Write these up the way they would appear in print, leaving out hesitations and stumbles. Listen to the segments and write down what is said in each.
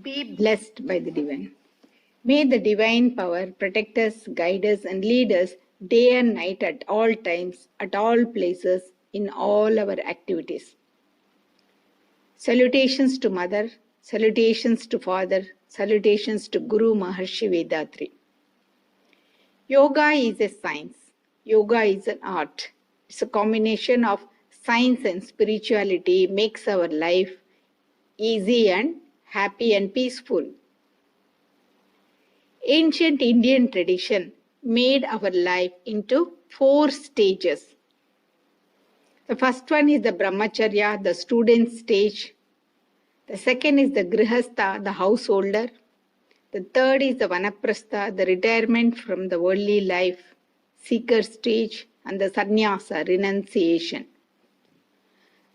Be blessed by the divine. May the divine power protect us, guide us, and lead us day and night at all times, at all places, in all our activities. Salutations to Mother, salutations to Father, salutations to Guru Maharshi Vedatri. Yoga is a science. Yoga is an art. It's a combination of science and spirituality, makes our life easy and happy and peaceful. Ancient Indian tradition made our life into 4 stages. The first one is the Brahmacharya, the student stage. The second is the Grihastha, the householder. The third is the Vanaprastha, the retirement from the worldly life, seeker stage, and the Sannyasa, renunciation.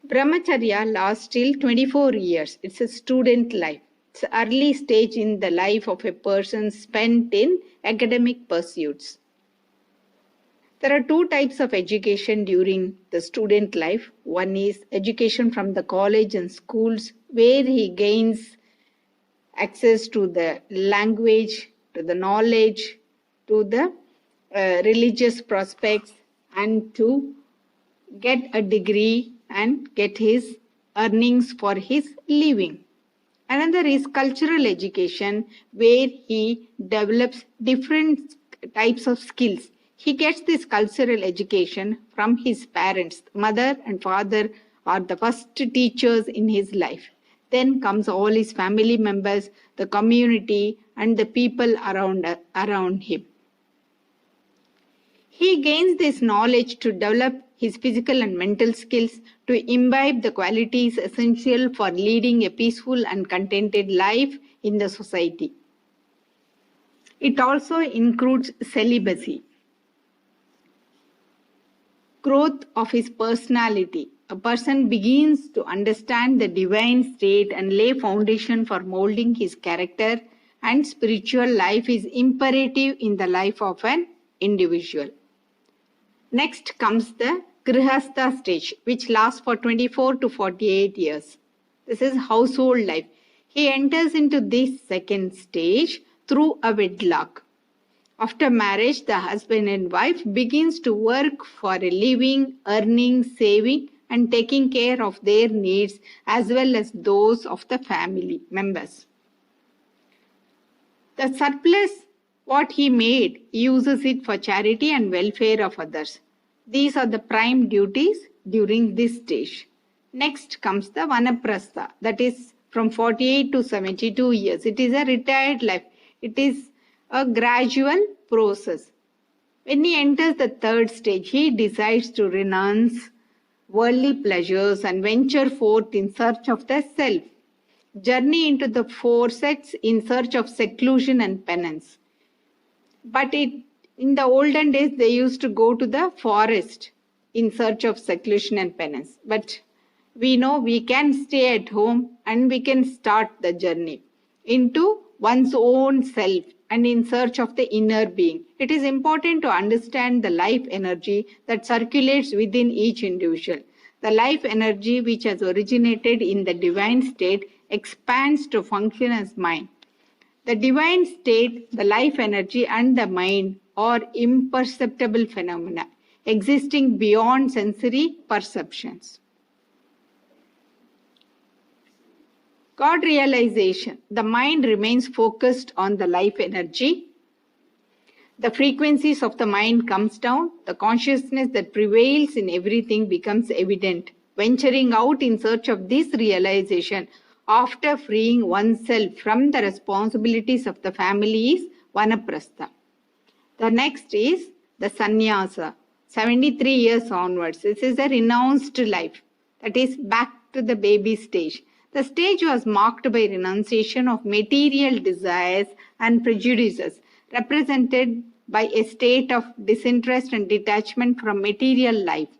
Brahmacharya lasts till 24 years. It's a student life. It's an early stage in the life of a person spent in academic pursuits. There are 2 types of education during the student life. One is education from the college and schools, where he gains access to the language, to the knowledge, to the religious prospects, and to get a degree and get his earnings for his living. Another is cultural education, where he develops different types of skills. He gets this cultural education from his parents. Mother and father are the first teachers in his life. Then comes all his family members, the community, and the people around him. He gains this knowledge to develop his physical and mental skills, to imbibe the qualities essential for leading a peaceful and contented life in the society. It also includes celibacy, growth of his personality. A person begins to understand the divine state and lay foundation for molding his character, and spiritual life is imperative in the life of an individual. Next comes the Grihastha stage, which lasts for 24 to 48 years. This is household life. He enters into this second stage through a wedlock. After marriage, the husband and wife begins to work for a living, earning, saving, and taking care of their needs as well as those of the family members. The surplus, what he made, uses it for charity and welfare of others. These are the prime duties during this stage. Next comes the Vanaprastha, that is from 48 to 72 years. It is a retired life. It is a gradual process. When he enters the third stage, he decides to renounce worldly pleasures and venture forth in search of the self. Journey into the 4 sects in search of seclusion and penance. But in the olden days, they used to go to the forest in search of seclusion and penance. But we know we can stay at home and we can start the journey into one's own self and in search of the inner being. It is important to understand the life energy that circulates within each individual. The life energy which has originated in the divine state expands to function as mind. The divine state, the life energy, and the mind are imperceptible phenomena existing beyond sensory perceptions. God realization. The mind remains focused on the life energy. The frequencies of the mind comes down. The consciousness that prevails in everything becomes evident. Venturing out in search of this realization after freeing oneself from the responsibilities of the family is Vanaprastha. The next is the Sannyasa, 73 years onwards. This is a renounced life, that is back to the baby stage. The stage was marked by renunciation of material desires and prejudices, represented by a state of disinterest and detachment from material life,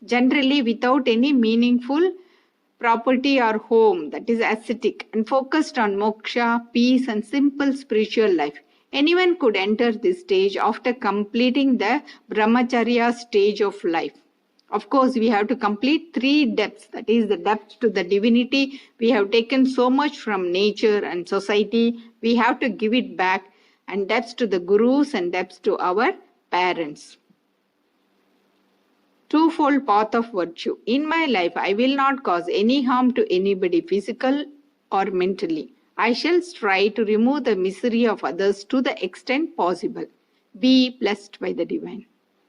generally without any meaningful property or home, that is ascetic, and focused on moksha, peace, and simple spiritual life. Anyone could enter this stage after completing the Brahmacharya stage of life. Of course, we have to complete 3 debts. That is the debt to the divinity. We have taken so much from nature and society. We have to give it back. And debts to the gurus and debts to our parents. Twofold path of virtue. In my life, I will not cause any harm to anybody, physical or mentally. I shall strive to remove the misery of others to the extent possible. Be blessed by the divine.